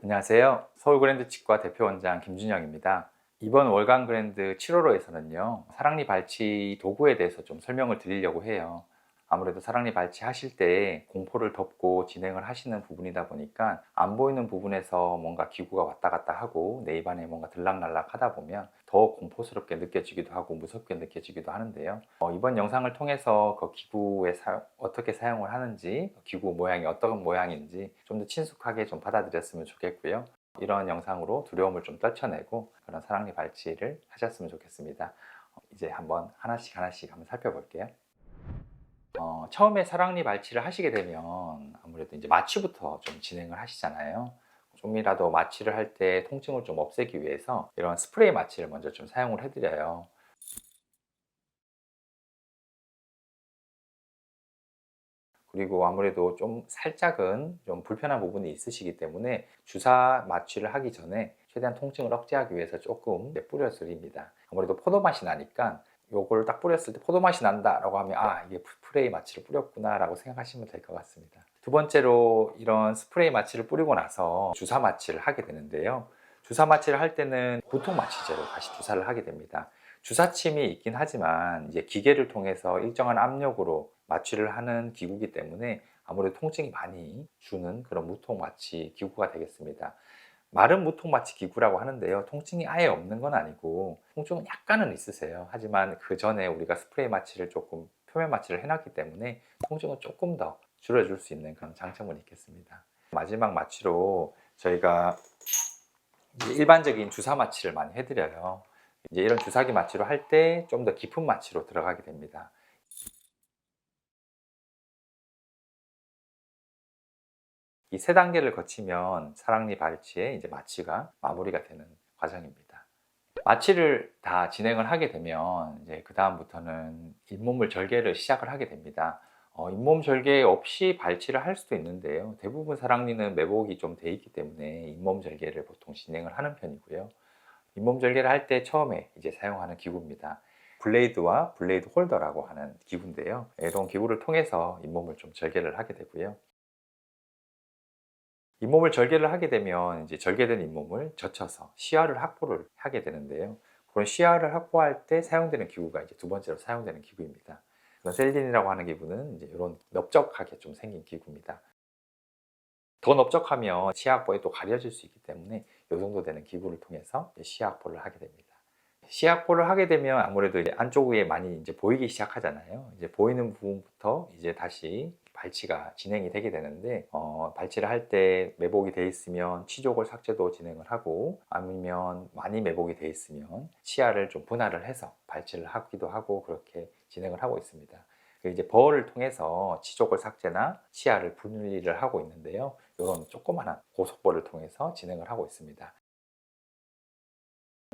안녕하세요. 서울그랜드 치과 대표원장 김준영입니다. 이번 월간 그랜드 7월호에서는요, 사랑니 발치 도구에 대해서 좀 설명을 드리려고 해요. 아무래도 사랑니 발치 하실 때 공포를 덮고 진행을 하시는 부분이다 보니까 안 보이는 부분에서 뭔가 기구가 왔다 갔다 하고 내 입안에 뭔가 들락날락 하다 보면 더 공포스럽게 느껴지기도 하고 무섭게 느껴지기도 하는데요. 이번 영상을 통해서 그 기구에 어떻게 사용을 하는지, 기구 모양이 어떤 모양인지 좀 더 친숙하게 좀 받아들였으면 좋겠고요. 이런 영상으로 두려움을 좀 떨쳐내고 그런 사랑니 발치를 하셨으면 좋겠습니다. 이제 한번 하나씩 한번 살펴볼게요. 처음에 사랑니 발치를 하시게 되면 아무래도 이제 마취부터 좀 진행을 하시잖아요. 좀이라도 마취를 할 때 통증을 좀 없애기 위해서 이런 스프레이 마취를 먼저 좀 사용을 해드려요. 그리고 아무래도 좀 살짝은 좀 불편한 부분이 있으시기 때문에 주사 마취를 하기 전에 최대한 통증을 억제하기 위해서 조금 뿌려 드립니다. 아무래도 포도 맛이 나니까 요걸 딱 뿌렸을 때 포도 맛이 난다 라고 하면 이게 스프레이 마취를 뿌렸구나 라고 생각하시면 될 것 같습니다. 두 번째로 이런 스프레이 마취를 뿌리고 나서 주사 마취를 하게 되는데요. 주사 마취를 할 때는 보통 마취제로 다시 주사를 하게 됩니다. 주사침이 있긴 하지만 이제 기계를 통해서 일정한 압력으로 마취를 하는 기구이기 때문에 아무래도 통증이 많이 주는 그런 무통 마취 기구가 되겠습니다. 마른 무통 마취 기구라고 하는데요. 통증이 아예 없는 건 아니고 통증은 약간은 있으세요. 하지만 그 전에 우리가 스프레이 마취를 조금 표면 마취를 해놨기 때문에 통증은 조금 더 줄여줄 수 있는 그런 장점은 있겠습니다. 마지막 마취로 저희가 일반적인 주사 마취를 많이 해드려요. 이제 이런 주사기 마취로 할 때 좀 더 깊은 마취로 들어가게 됩니다. 이 세 단계를 거치면 사랑니 발치의 이제 마취가 마무리가 되는 과정입니다. 마취를 다 진행을 하게 되면 이제 그 다음부터는 잇몸물 절개를 시작을 하게 됩니다. 잇몸 절개 없이 발치를 할 수도 있는데요. 대부분 사랑니는 매복이 좀 돼 있기 때문에 잇몸 절개를 보통 진행을 하는 편이고요. 잇몸 절개를 할 때 처음에 이제 사용하는 기구입니다. 블레이드와 블레이드 홀더라고 하는 기구인데요. 이런 기구를 통해서 잇몸을 좀 절개를 하게 되고요. 잇몸을 절개를 하게 되면 이제 절개된 잇몸을 젖혀서 시야를 확보를 하게 되는데요. 그런 시야를 확보할 때 사용되는 기구가 이제 두 번째로 사용되는 기구입니다. 그런 셀린이라고 하는 기구는 이제 이런 넓적하게 좀 생긴 기구입니다. 더 넓적하면 시야 확보에 또 가려질 수 있기 때문에 이 정도 되는 기구를 통해서 시야 확보를 하게 됩니다. 시야 확보를 하게 되면 아무래도 이제 안쪽에 많이 이제 보이기 시작하잖아요. 이제 보이는 부분부터 이제 다시 발치가 진행이 되게 되는데, 발치를 할 때 매복이 돼 있으면 치족을 삭제도 진행을 하고, 아니면 많이 매복이 돼 있으면 치아를 좀 분할을 해서 발치를 하기도 하고 그렇게 진행을 하고 있습니다. 이제 버를 통해서 치족을 삭제나 치아를 분리를 하고 있는데요. 이런 조그마한 고속버를 통해서 진행을 하고 있습니다.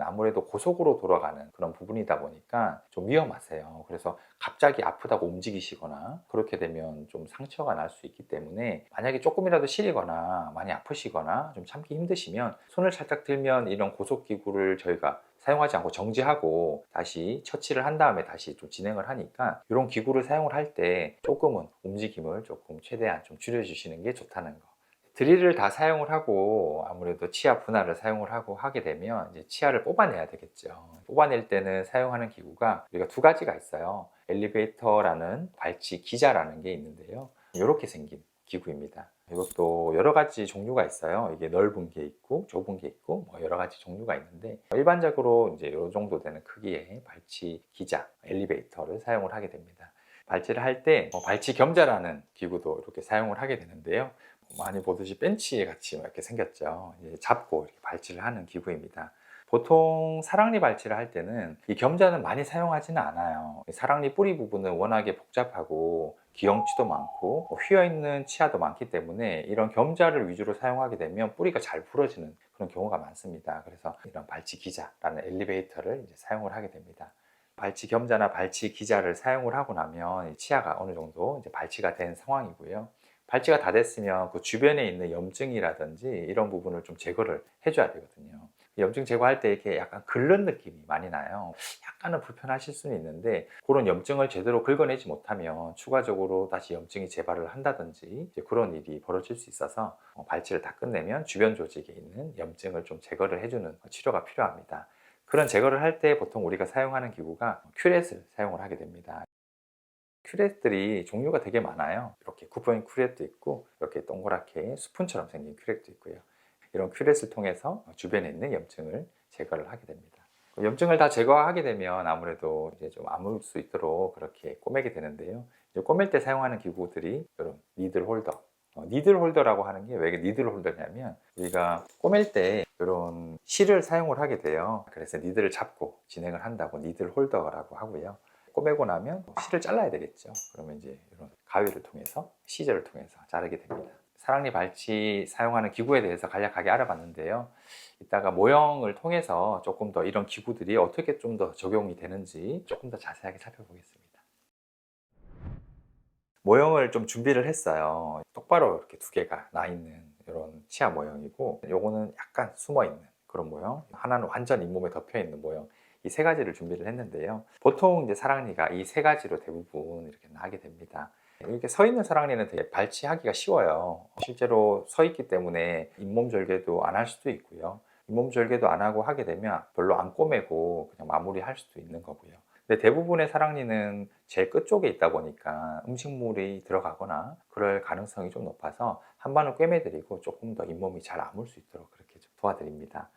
아무래도 고속으로 돌아가는 그런 부분이다 보니까 좀 위험하세요. 그래서 갑자기 아프다고 움직이시거나 그렇게 되면 좀 상처가 날 수 있기 때문에, 만약에 조금이라도 시리거나 많이 아프시거나 좀 참기 힘드시면 손을 살짝 들면 이런 고속기구를 저희가 사용하지 않고 정지하고 다시 처치를 한 다음에 다시 좀 진행을 하니까, 이런 기구를 사용을 할 때 조금은 움직임을 조금 최대한 좀 줄여주시는 게 좋다는 거. 드릴을 다 사용을 하고 아무래도 치아 분할을 사용을 하고 하게 되면 이제 치아를 뽑아내야 되겠죠. 뽑아낼 때는 사용하는 기구가 우리가 두 가지가 있어요. 엘리베이터라는 발치 기자라는 게 있는데요. 이렇게 생긴 기구입니다. 이것도 여러 가지 종류가 있어요. 이게 넓은 게 있고 좁은 게 있고 뭐 여러 가지 종류가 있는데, 일반적으로 이제 이 정도 되는 크기의 발치 기자 엘리베이터를 사용을 하게 됩니다. 발치를 할 때 발치 겸자라는 기구도 이렇게 사용을 하게 되는데요. 많이 보듯이 벤치 같이 이렇게 생겼죠. 잡고 이렇게 발치를 하는 기구입니다. 보통 사랑니 발치를 할 때는 이 겸자는 많이 사용하지는 않아요. 사랑니 뿌리 부분은 워낙에 복잡하고 기형치도 많고 휘어있는 치아도 많기 때문에 이런 겸자를 위주로 사용하게 되면 뿌리가 잘 부러지는 그런 경우가 많습니다. 그래서 이런 발치 기자라는 엘리베이터를 이제 사용을 하게 됩니다. 발치 겸자나 발치 기자를 사용을 하고 나면 치아가 어느 정도 이제 발치가 된 상황이고요. 발치가 다 됐으면 그 주변에 있는 염증이라든지 이런 부분을 좀 제거를 해줘야 되거든요. 염증 제거할 때 이렇게 약간 긁는 느낌이 많이 나요. 약간은 불편하실 수는 있는데 그런 염증을 제대로 긁어내지 못하면 추가적으로 다시 염증이 재발을 한다든지 이제 그런 일이 벌어질 수 있어서 발치를 다 끝내면 주변 조직에 있는 염증을 좀 제거를 해주는 치료가 필요합니다. 그런 제거를 할 때 보통 우리가 사용하는 기구가 큐렛을 사용을 하게 됩니다. 큐렛들이 종류가 되게 많아요. 이렇게 쿠퍼인 큐렛도 있고 이렇게 동그랗게 스푼처럼 생긴 큐렛도 있고요. 이런 큐렛을 통해서 주변에 있는 염증을 제거를 하게 됩니다. 염증을 다 제거하게 되면 아무래도 이제 좀 아물 수 있도록 그렇게 꼬매게 되는데요. 이제 꼬맬 때 사용하는 기구들이 이런 니들 홀더. 니들 홀더라고 하는 게 왜 니들 홀더냐면 우리가 꼬맬 때 이런 실을 사용을 하게 돼요. 그래서 니들을 잡고 진행을 한다고 니들 홀더라고 하고요. 꼬매고 나면 실을 잘라야 되겠죠. 그러면 이제 이런 가위를 통해서 시저를 통해서 자르게 됩니다. 사랑니 발치 사용하는 기구에 대해서 간략하게 알아봤는데요. 이따가 모형을 통해서 조금 더 이런 기구들이 어떻게 좀 더 적용이 되는지 조금 더 자세하게 살펴보겠습니다. 모형을 좀 준비를 했어요. 똑바로 이렇게 두 개가 나 있는 이런 치아 모형이고, 요거는 약간 숨어 있는 그런 모형, 하나는 완전 잇몸에 덮여 있는 모형, 이 세 가지를 준비를 했는데요. 보통 이제 사랑니가 이 세 가지로 대부분 이렇게 나게 됩니다. 이렇게 서 있는 사랑니는 되게 발치하기가 쉬워요. 실제로 서 있기 때문에 잇몸 절개도 안 할 수도 있고요. 잇몸 절개도 안 하고 하게 되면 별로 안 꼬매고 그냥 마무리할 수도 있는 거고요. 근데 대부분의 사랑니는 제일 끝쪽에 있다 보니까 음식물이 들어가거나 그럴 가능성이 좀 높아서 한 번은 꿰매드리고 조금 더 잇몸이 잘 아물 수 있도록 그렇게 좀 도와드립니다.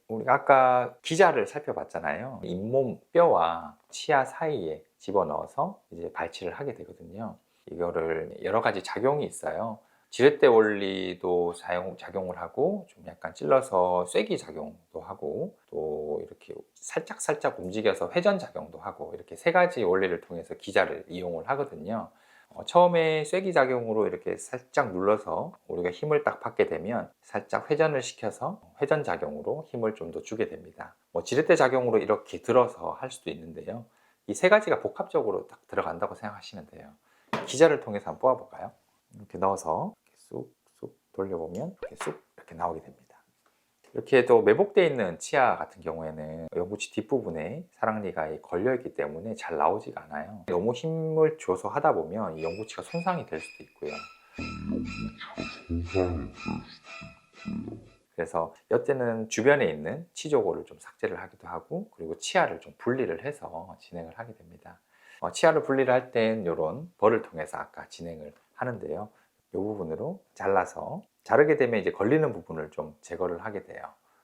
우리가 아까 기자를 살펴봤잖아요. 잇몸 뼈와 치아 사이에 집어넣어서 이제 발치를 하게 되거든요. 이거를 여러 가지 작용이 있어요. 지렛대 원리도 작용을 하고 좀 약간 찔러서 쐐기 작용도 하고 또 이렇게 살짝 움직여서 회전 작용도 하고 이렇게 세 가지 원리를 통해서 기자를 이용을 하거든요. 처음에 쐐기 작용으로 이렇게 살짝 눌러서 우리가 힘을 딱 받게 되면 살짝 회전을 시켜서 회전 작용으로 힘을 좀 더 주게 됩니다. 지렛대 작용으로 이렇게 들어서 할 수도 있는데요. 이 세 가지가 복합적으로 딱 들어간다고 생각하시면 돼요. 기자를 통해서 한번 뽑아볼까요? 이렇게 넣어서 쑥쑥 돌려보면 이렇게 쑥 이렇게 나오게 됩니다. 이렇게 또 매복되어 있는 치아 같은 경우에는 영구치 뒷부분에 사랑니가 걸려있기 때문에 잘 나오지가 않아요. 너무 힘을 줘서 하다 보면 이 영구치가 손상이 될 수도 있고요. 그래서 이때는 주변에 있는 치조골을 좀 삭제를 하기도 하고 그리고 치아를 좀 분리를 해서 진행을 하게 됩니다. 치아를 분리를 할 땐 이런 벌을 통해서 아까 진행을 하는데요. 이 부분으로 잘라서 자르게 되면 이제 걸리는 부분을 좀 제거를 하게 돼요.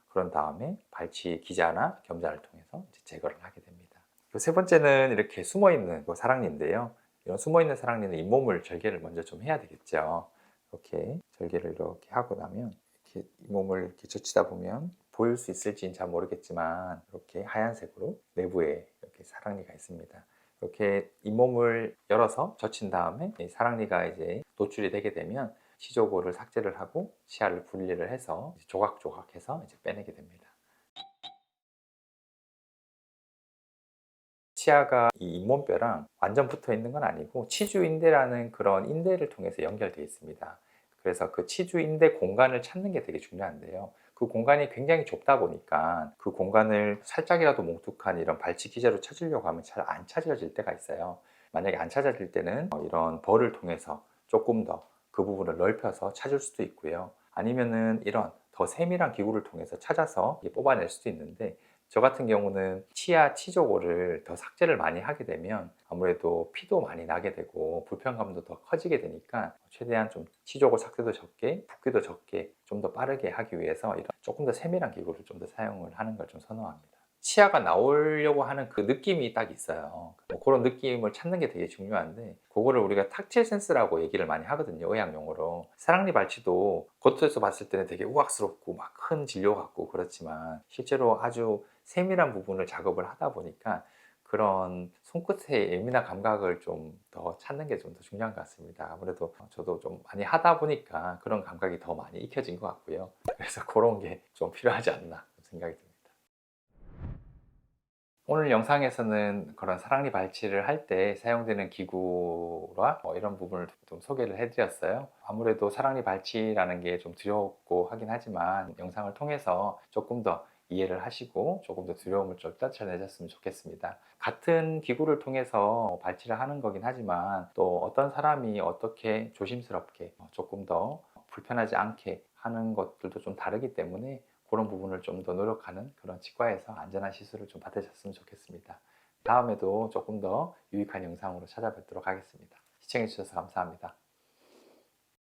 그런 다음에 발치 기자나 겸자를 통해서 이제 제거를 하게 됩니다. 세 번째는 이렇게 숨어 있는 사랑니인데요. 이런 숨어 있는 사랑니는 잇몸을 절개를 먼저 좀 해야 되겠죠. 이렇게 절개를 이렇게 하고 나면 이렇게 잇몸을 이렇게 젖히다 보면 보일 수 있을지는 잘 모르겠지만 이렇게 하얀색으로 내부에 이렇게 사랑니가 있습니다. 이렇게 잇몸을 열어서 젖힌 다음에 이 사랑니가 이제 노출이 되게 되면 치조골을 삭제를 하고 치아를 분리를 해서 조각조각해서 이제 빼내게 됩니다. 치아가 이 잇몸뼈랑 완전 붙어 있는 건 아니고 치주인대라는 그런 인대를 통해서 연결되어 있습니다. 그래서 그 치주인대 공간을 찾는 게 되게 중요한데요. 그 공간이 굉장히 좁다 보니까 그 공간을 살짝이라도 뭉툭한 이런 발치 기자로 찾으려고 하면 잘 안 찾아질 때가 있어요. 만약에 안 찾아질 때는 이런 벌을 통해서 조금 더 그 부분을 넓혀서 찾을 수도 있고요. 아니면은 이런 더 세밀한 기구를 통해서 찾아서 뽑아낼 수도 있는데 저 같은 경우는 치아 치조골을 더 삭제를 많이 하게 되면 아무래도 피도 많이 나게 되고 불편감도 더 커지게 되니까 최대한 좀 치조골 삭제도 적게 붓기도 적게 좀 더 빠르게 하기 위해서 이런 조금 더 세밀한 기구를 좀 더 사용을 하는 걸 좀 선호합니다. 치아가 나오려고 하는 그 느낌이 딱 있어요. 그런 느낌을 찾는 게 되게 중요한데 그거를 우리가 탁틸 센스라고 얘기를 많이 하거든요. 의학용어로. 사랑니 발치도 겉에서 봤을 때는 되게 우악스럽고 막 큰 진료 같고 그렇지만 실제로 아주 세밀한 부분을 작업을 하다 보니까 그런 손끝의 예민한 감각을 좀 더 찾는 게 좀 더 중요한 것 같습니다. 아무래도 저도 좀 많이 하다 보니까 그런 감각이 더 많이 익혀진 것 같고요. 그래서 그런 게 좀 필요하지 않나 생각이 듭니다. 오늘 영상에서는 그런 사랑니 발치를 할 때 사용되는 기구와 이런 부분을 좀 소개를 해드렸어요. 아무래도 사랑니 발치라는 게 좀 두렵고 하긴 하지만 영상을 통해서 조금 더 이해를 하시고 조금 더 두려움을 좀 떨쳐내셨으면 좋겠습니다. 같은 기구를 통해서 발치를 하는 거긴 하지만 또 어떤 사람이 어떻게 조심스럽게 조금 더 불편하지 않게 하는 것들도 좀 다르기 때문에 그런 부분을 좀 더 노력하는 그런 치과에서 안전한 시술을 좀 받으셨으면 좋겠습니다. 다음에도 조금 더 유익한 영상으로 찾아뵙도록 하겠습니다. 시청해 주셔서 감사합니다.